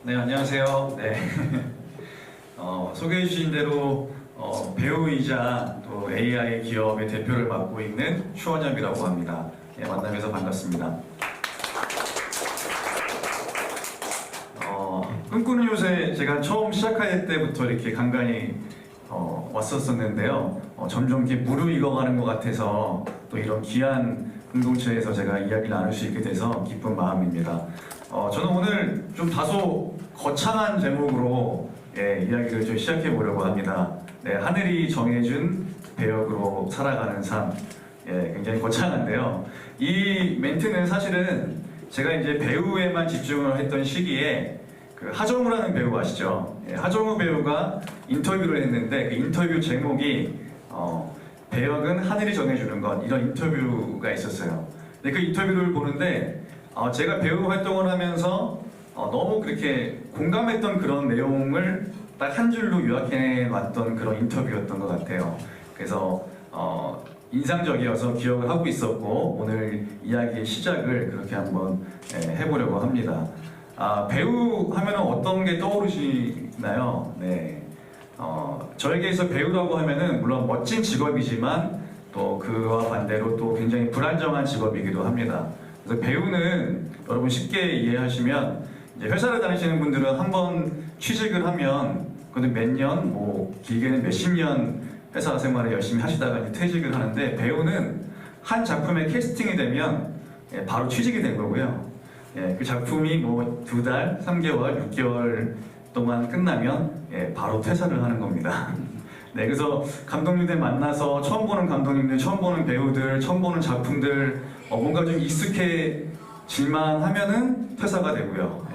네, 안녕하세요. 네. 소개해 주신 대로 배우이자 또 AI 기업의 대표를 맡고 있는 추원엽이라고 합니다. 네, 만나면서 반갑습니다. 꿈꾸는 요새 제가 처음 시작할 때부터 이렇게 간간히 왔었었는데요. 점점 이렇게 무르익어가는 것 같아서 또 이런 귀한 공동체에서 제가 이야기를 나눌 수 있게 돼서 기쁜 마음입니다. 저는 오늘 좀 다소 거창한 제목으로 이야기를 좀 시작해 보려고 합니다. 네, 하늘이 정해준 배역으로 살아가는 삶. 굉장히 거창한데요. 이 멘트는 사실은 제가 이제 배우에만 집중을 했던 시기에 그 하정우라는 배우 아시죠? 하정우 배우가 인터뷰를 했는데 그 인터뷰 제목이 배역은 하늘이 정해주는 것, 이런 인터뷰가 있었어요. 근데 그 인터뷰를 보는데 제가 배우 활동을 하면서 너무 그렇게 공감했던 그런 내용을 딱 한 줄로 요약해 놨던 그런 인터뷰였던 것 같아요. 그래서 인상적이어서 기억을 하고 있었고 오늘 이야기의 시작을 그렇게 한번 해보려고 합니다. 배우 하면 어떤 게 떠오르시나요? 네. 저에게서 배우라고 하면은 물론 멋진 직업이지만 또 그와 반대로 또 굉장히 불안정한 직업이기도 합니다. 그래서 배우는 여러분 쉽게 이해하시면 이제 회사를 다니시는 분들은 한번 취직을 하면 그런데 몇 년, 뭐 길게는 몇십 년 회사 생활을 열심히 하시다가 이제 퇴직을 하는데 배우는 한 작품에 캐스팅이 되면 바로 취직이 된 거고요. 그 작품이 뭐 2달, 3개월, 6개월 동안 끝나면 바로 퇴사를 하는 겁니다. 네, 그래서 감독님들 만나서 처음 보는 감독님들, 처음 보는 배우들, 처음 보는 작품들 뭔가 좀 익숙해질만 하면은 퇴사가 되고요.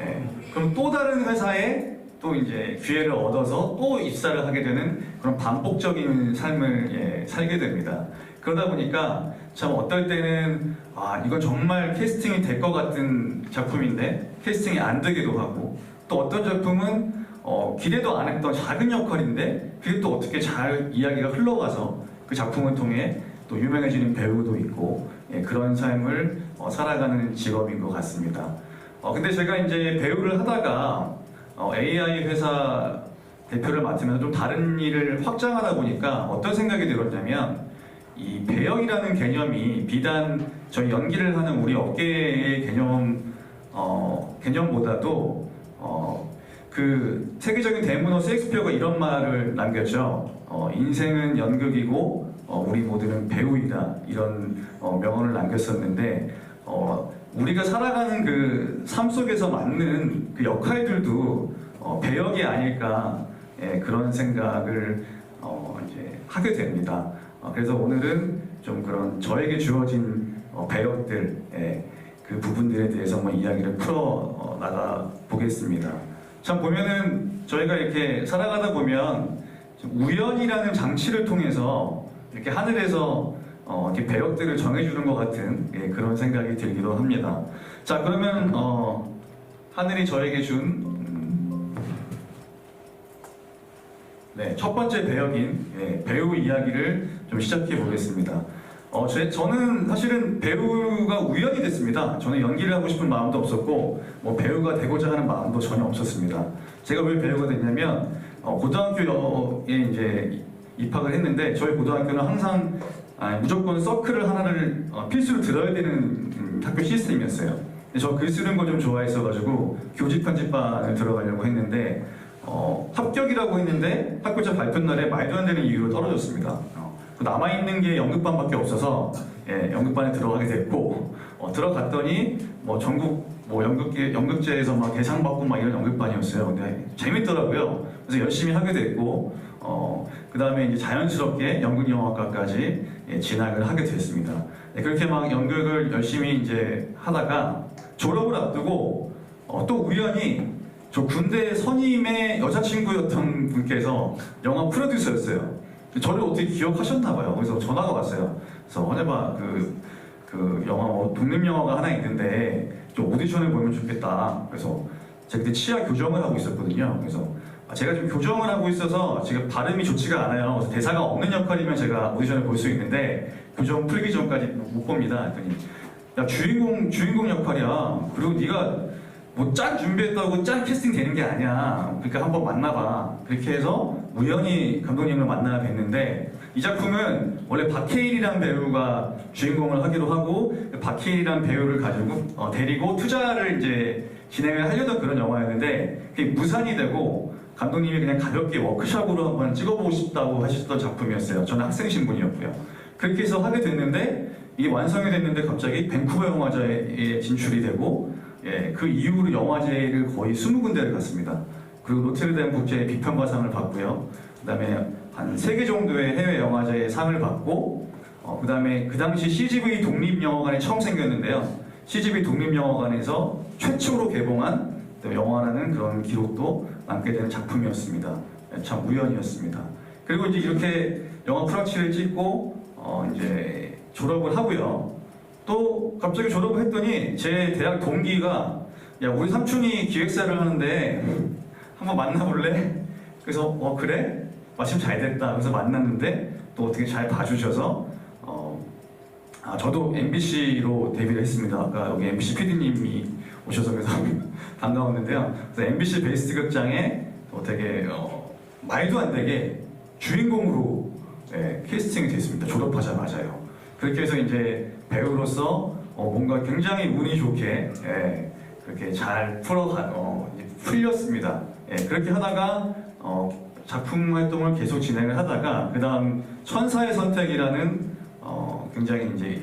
그럼 또 다른 회사에 또 이제 기회를 얻어서 또 입사를 하게 되는 그런 반복적인 삶을 살게 됩니다. 그러다 보니까 참 어떨 때는 이건 정말 캐스팅이 될 것 같은 작품인데 캐스팅이 안 되기도 하고 또 어떤 작품은 기대도 안 했던 작은 역할인데 그게 또 어떻게 잘 이야기가 흘러가서 그 작품을 통해 또 유명해지는 배우도 있고 그런 삶을 살아가는 직업인 것 같습니다. 근데 제가 이제 배우를 하다가 AI 회사 대표를 맡으면서 좀 다른 일을 확장하다 보니까 어떤 생각이 들었냐면 이 배역이라는 개념이 비단 저희 연기를 하는 우리 업계의 개념보다도 그 세계적인 대문호 셰익스피어가 이런 말을 남겼죠. 인생은 연극이고 우리 모두는 배우이다, 이런 명언을 남겼었는데 우리가 살아가는 그 삶 속에서 맞는 그 역할들도 배역이 아닐까 그런 생각을 이제 하게 됩니다. 그래서 오늘은 좀 그런 저에게 주어진 배역들 그 부분들에 대해서 한번 이야기를 풀어 나가 보겠습니다. 참 보면은 저희가 이렇게 살아가다 보면 우연이라는 장치를 통해서 이렇게 하늘에서 이렇게 배역들을 정해주는 것 같은 그런 생각이 들기도 합니다. 자, 그러면 하늘이 저에게 준 첫 번째 배역인 배우 이야기를 좀 시작해 보겠습니다. 저는 사실은 배우가 우연이 됐습니다. 저는 연기를 하고 싶은 마음도 없었고 뭐 배우가 되고자 하는 마음도 전혀 없었습니다. 제가 왜 배우가 됐냐면 고등학교에 이제 입학을 했는데 저희 고등학교는 항상 무조건 서클을 하나를 필수로 들어야 되는 학교 시스템이었어요. 저 글 쓰는 거 좀 좋아했어가지고 교직 편집반을 들어가려고 했는데 합격이라고 했는데 학교자 발표 날에 말도 안 되는 이유로 떨어졌습니다. 남아있는 게 연극반밖에 없어서 연극반에 들어가게 됐고 들어갔더니 뭐 전국 뭐 연극제에서 막 대상 받고 막 이런 연극반이었어요. 근데 재밌더라고요. 그래서 열심히 하게 됐고 그 다음에 이제 자연스럽게 연극영화과까지 진학을 하게 됐습니다. 그렇게 막 연극을 열심히 이제 하다가 졸업을 앞두고 또 우연히 저 군대 선임의 여자친구였던 분께서 영화 프로듀서였어요. 저를 어떻게 기억하셨나봐요. 그래서 전화가 왔어요. 그래서 헌해봐, 그 영화 독립영화가 하나 있는데 좀 오디션을 보면 좋겠다. 그래서 제가 그때 치아 교정을 하고 있었거든요. 그래서 제가 지금 교정을 하고 있어서 지금 발음이 좋지가 않아요. 그래서 대사가 없는 역할이면 제가 오디션을 볼 수 있는데 교정 풀기 전까지 못 봅니다. 했더니 야, 주인공 역할이야. 그리고 네가 뭐 짠 준비했다고 짠 캐스팅 되는 게 아니야. 그러니까 한번 만나봐. 그렇게 해서 우연히 감독님을 만나 뵀는데 이 작품은 원래 박해일이라는 배우가 주인공을 하기로 하고 박해일이라는 배우를 가지고 데리고 투자를 이제 진행을 하려던 그런 영화였는데 그게 무산이 되고 감독님이 그냥 가볍게 워크숍으로 한번 찍어보고 싶다고 하셨던 작품이었어요. 저는 학생 신분이었고요. 그렇게 해서 하게 됐는데 이게 완성이 됐는데 갑자기 밴쿠버 영화제에 진출이 되고 그 이후로 영화제를 거의 20군데를 갔습니다. 그리고 노트르담 국제 비평가상을 받고요. 그 다음에 한 3개 정도의 해외 영화제의 상을 받고 그 다음에 그 당시 CGV 독립영화관이 처음 생겼는데요. CGV 독립영화관에서 최초로 개봉한 영화라는 그런 기록도 남게 되는 작품이었습니다. 참 우연이었습니다. 그리고 이제 이렇게 영화 프락치를 찍고 이제 졸업을 하고요. 또 갑자기 졸업을 했더니 제 대학 동기가 야 우리 삼촌이 기획사를 하는데 한번 만나볼래? 그래서 그래? 마침 잘 됐다. 그래서 만났는데 또 어떻게 잘 봐주셔서 저도 MBC로 데뷔를 했습니다. 아까 여기 MBC PD님이 오셔서 그래서 반가웠는데요. 그래서 MBC 베스트 극장에 되게 말도 안 되게 주인공으로 캐스팅이 됐습니다. 졸업하자마자요. 그렇게 해서 이제 배우로서 뭔가 굉장히 운이 좋게 그렇게 잘 풀렸습니다. 그렇게 하다가 작품 활동을 계속 진행을 하다가 그 다음 천사의 선택이라는 굉장히 이제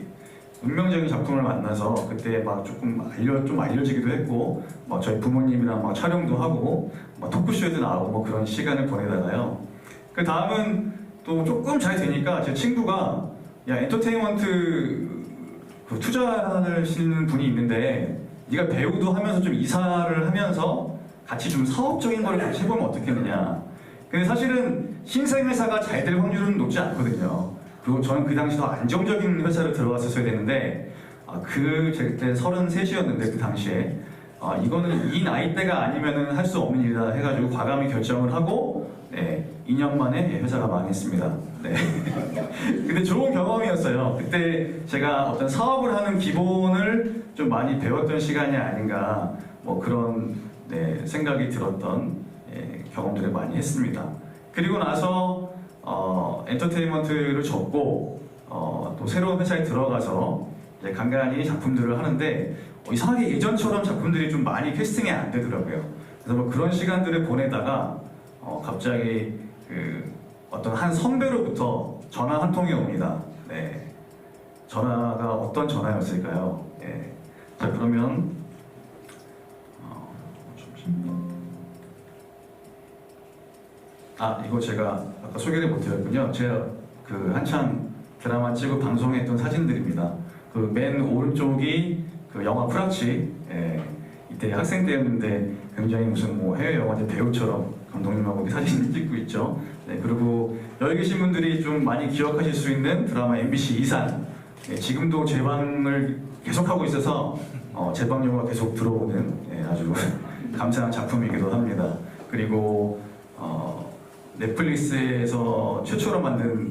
운명적인 작품을 만나서 그때 막 조금 좀 알려지기도 했고 저희 부모님이랑 막 촬영도 하고 토크쇼에도 나오고 뭐 그런 시간을 보내다가요. 그 다음은 또 조금 잘 되니까 제 친구가 야 엔터테인먼트 그 투자하시는 분이 있는데 네가 배우도 하면서 좀 이사를 하면서 같이 좀 사업적인 걸 같이 해보면 어떻겠느냐. 근데 사실은 신생회사가 잘 될 확률은 높지 않거든요. 그리고 저는 그 당시 더 안정적인 회사를 들어갔었어야 되는데 그때 33이었는데 그 당시에 이거는 이 나이대가 아니면은 할 수 없는 일이다 해가지고 과감히 결정을 하고 2년 만에 회사가 망했습니다. 네. 근데 좋은 경험이었어요. 그때 제가 어떤 사업을 하는 기본을 좀 많이 배웠던 시간이 아닌가 뭐 그런 생각이 들었던 경험들을 많이 했습니다. 그리고 나서 엔터테인먼트를 접고 또 새로운 회사에 들어가서 이제 간간히 작품들을 하는데 이상하게 예전처럼 작품들이 좀 많이 캐스팅이 안 되더라고요. 그래서 뭐 그런 시간들을 보내다가 갑자기 어떤 한 선배로부터 전화 한 통이 옵니다. 네. 전화가 어떤 전화였을까요? 자 그러면 이거 제가 아까 소개를 못 드렸군요. 제가 그 한참 드라마 찍고 방송했던 사진들입니다. 그 맨 오른쪽이 그 영화 프락치, 이때 학생 때였는데 굉장히 무슨 뭐 해외 영화제 배우처럼 감독님하고 사진을 찍고 있죠. 그리고 여기 계신 분들이 좀 많이 기억하실 수 있는 드라마 MBC 이산. 지금도 재방을 계속하고 있어서 재방료가 계속 들어오는 아주 감사한 작품이기도 합니다. 그리고 넷플릭스에서 최초로 만든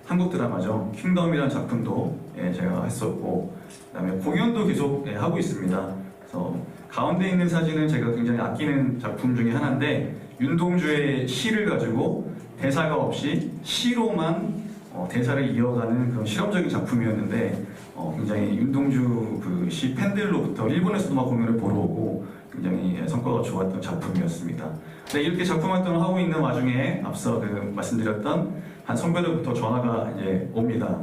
한국 드라마죠. 킹덤이라는 작품도 제가 했었고 그다음에 공연도 계속 하고 있습니다. 그래서 가운데 있는 사진은 제가 굉장히 아끼는 작품 중에 하나인데 윤동주의 시를 가지고 대사가 없이 시로만 대사를 이어가는 그런 실험적인 작품이었는데 굉장히 윤동주 그 시 팬들로부터 일본에서도 막 공연을 보러 오고 굉장히 성과가 좋았던 작품이었습니다. 이렇게 작품 활동을 하고 있는 와중에 앞서 말씀드렸던 한 선배로부터 전화가 이제 옵니다.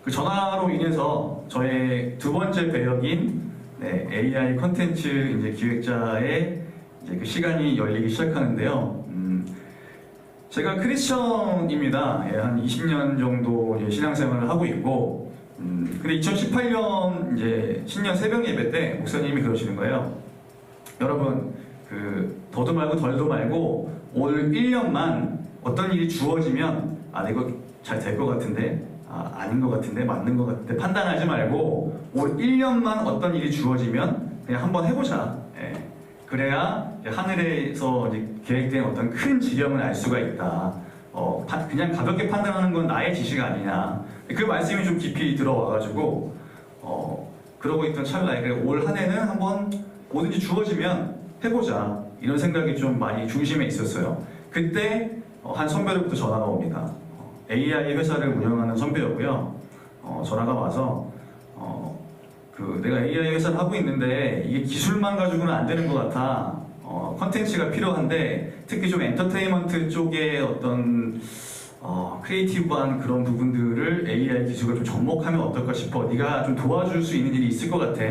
그 전화로 인해서 저의 두 번째 배역인 AI 컨텐츠 이제 기획자의 이제 그 시간이 열리기 시작하는데요. 제가 크리스천입니다. 한 20년 정도 신앙생활을 하고 있고, 근데 2018년 이제 신년 새벽 예배 때 목사님이 그러시는 거예요. 여러분, 더도 말고 덜도 말고 올 1년만 어떤 일이 주어지면 이거 잘 될 것 같은데, 아닌 것 같은데, 맞는 것 같은데 판단하지 말고 올 1년만 어떤 일이 주어지면 그냥 한번 해보자. 그래야 하늘에서 이제 계획된 어떤 큰 지경을 알 수가 있다. 그냥 가볍게 판단하는 건 나의 지시가 아니냐. 그 말씀이 좀 깊이 들어와가지고 그러고 있던 찰나에 그래, 올 한 해는 한번 뭐든지 주어지면 해보자 이런 생각이 좀 많이 중심에 있었어요. 그때 한 선배로부터 전화가 옵니다. AI 회사를 운영하는 선배였고요. 전화가 와서 내가 AI 회사를 하고 있는데 이게 기술만 가지고는 안 되는 것 같아. 컨텐츠가 필요한데 특히 좀 엔터테인먼트 쪽에 어떤 크리에이티브한 그런 부분들을 AI 기술을 좀 접목하면 어떨까 싶어. 네가 좀 도와줄 수 있는 일이 있을 것 같아.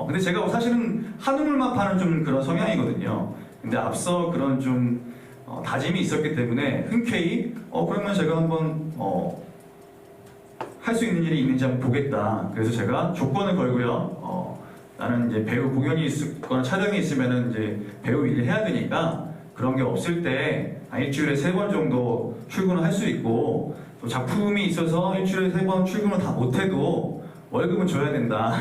근데 제가 사실은 한우물만 파는 좀 그런 성향이거든요. 근데 앞서 그런 좀 다짐이 있었기 때문에 흔쾌히 그러면 제가 한번 할 수 있는 일이 있는지 한번 보겠다. 그래서 제가 조건을 걸고요. 나는 이제 배우 공연이 있거나 촬영이 있으면은 이제 배우 일을 해야 되니까 그런 게 없을 때 일주일에 3번 정도 출근을 할 수 있고 또 작품이 있어서 일주일에 3번 출근을 다 못해도 월급은 줘야 된다.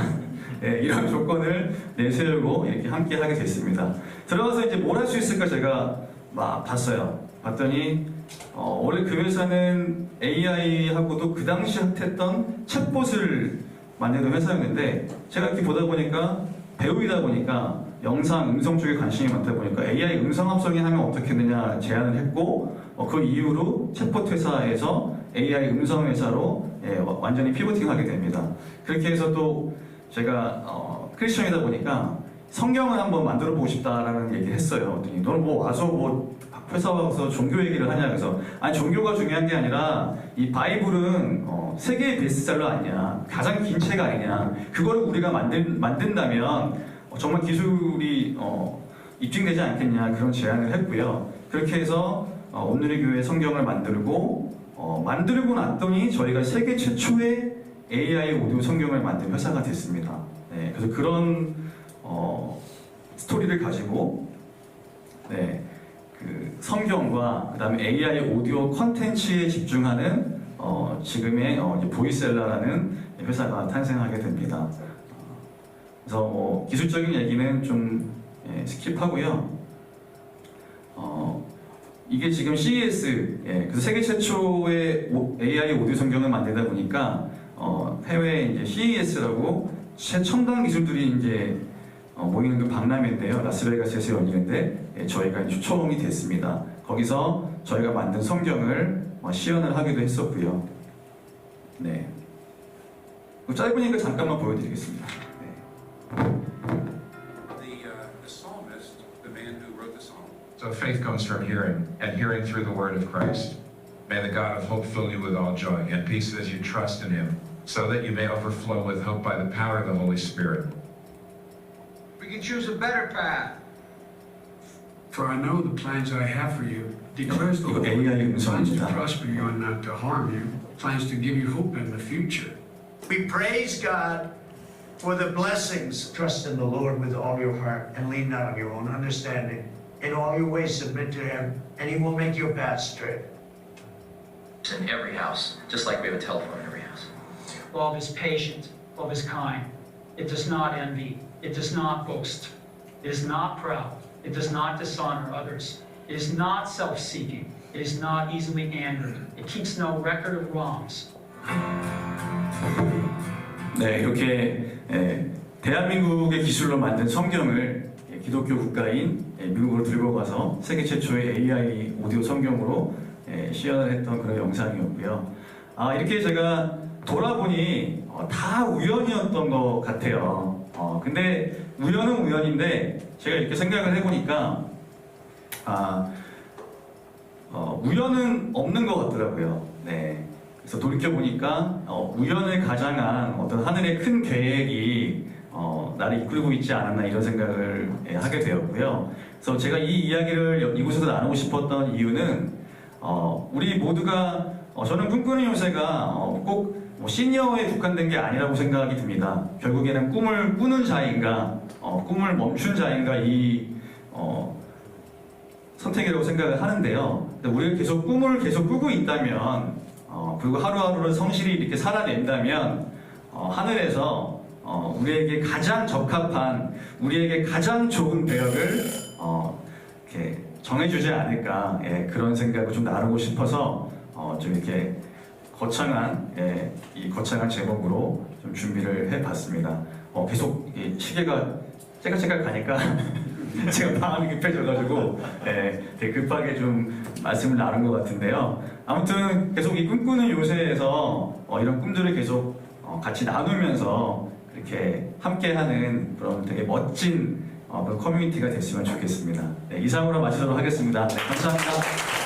네, 이런 조건을 내세우고 이렇게 함께 하게 됐습니다. 들어가서 이제 뭘 할 수 있을까 제가 막 봤어요. 봤더니 원래 그 회사는 AI하고도 그 당시 핫했던 챗봇을 만드는 회사였는데 제가 이렇게 보다 보니까 배우이다 보니까 영상, 음성 쪽에 관심이 많다 보니까 AI 음성 합성이 하면 어떻겠느냐 제안을 했고 그 이후로 챗봇 회사에서 AI 음성 회사로 완전히 피보팅하게 됩니다. 그렇게 해서 또 제가 크리스천이다 보니까 성경을 한번 만들어 보고 싶다라는 얘기를 했어요. 너는 뭐 와서 뭐 회사 와서 종교 얘기를 하냐 그래서 아니 종교가 중요한 게 아니라 이 바이블은 세계의 베스트셀러 아니냐 가장 긴 책 아니냐 그거를 우리가 만든다면 정말 기술이 입증되지 않겠냐 그런 제안을 했고요. 그렇게 해서 오늘의 교회 성경을 만들고 났더니 저희가 세계 최초의 AI 오디오 성경을 만든 회사가 됐습니다. 네, 그래서 그런 스토리를 가지고 그 성경과 그다음에 AI 오디오 컨텐츠에 집중하는 지금의 보이셀라라는 회사가 탄생하게 됩니다. 그래서 기술적인 얘기는 좀 스킵하고요. 이게 지금 CES, 그래서 세계 최초의 AI 오디오 성경을 만들다 보니까 해외 이제 CES라고 최첨단 기술들이 이제 모이는 그 박람회인데요. 라스베가스에서 열리는데 저희가 이제 초청이 됐습니다. 거기서 저희가 만든 성경을 시연을 하기도 했었고요. 네, 짧으니까 잠깐만 보여드리겠습니다. The psalmist, the man who wrote the psalm. So faith comes from hearing, and hearing through the word of Christ. May the God of hope fill you with all joy and peace as you trust in him, so that you may overflow with hope by the power of the Holy Spirit. We can choose a better path. For I know the plans I have for you, declares the 이거 Lord, AI plans to 음성입니다. prosper you and not to harm you, plans to give you hope in the future. We praise God for the blessings. Trust in the Lord with all your heart and lean not on your own understanding. In all your ways submit to him, and he will make your path straight. In every house, just like we have a telephone in every house. Love is patient, love is kind. It does not envy, it does not boast, it is not proud, it does not dishonor others, it is not self-seeking, it is not easily angered, it keeps no record of wrongs. 네, 이렇게 대한민국의 기술로 만든 성경을 기독교 국가인 미국으로 들고 가서 세계 최초의 AI 오디오 성경으로 시연을 했던 그런 영상이었고요. 이렇게 제가 돌아보니 다 우연이었던 것 같아요. 근데 우연은 우연인데 제가 이렇게 생각을 해보니까 우연은 없는 것 같더라고요. 네. 그래서 돌이켜보니까 우연을 가장한 어떤 하늘의 큰 계획이 나를 이끌고 있지 않았나 이런 생각을 하게 되었고요. 그래서 제가 이 이야기를 이곳에서 나누고 싶었던 이유는 우리 모두가 저는 꿈꾸는 요새가 꼭 시니어에 국한된 게 아니라고 생각이 듭니다. 결국에는 꿈을 꾸는 자인가 꿈을 멈춘 자인가 이 선택이라고 생각을 하는데요. 우리가 계속 꿈을 계속 꾸고 있다면 그리고 하루하루를 성실히 이렇게 살아낸다면 하늘에서 우리에게 가장 적합한 우리에게 가장 좋은 배역을 이렇게 정해주지 않을까 그런 생각을 좀 나누고 싶어서 좀 이렇게 거창한 이 거창한 제목으로 좀 준비를 해봤습니다. 계속 이 시계가 째깍째깍 가니까 제가 마음이 급해져가지고 되게 급하게 좀 말씀을 나눈 것 같은데요. 아무튼 계속 이 꿈꾸는 요새에서 이런 꿈들을 계속 같이 나누면서 이렇게 함께하는 그런 되게 멋진 그런 커뮤니티가 됐으면 좋겠습니다. 네, 이상으로 마치도록 하겠습니다. 네, 감사합니다.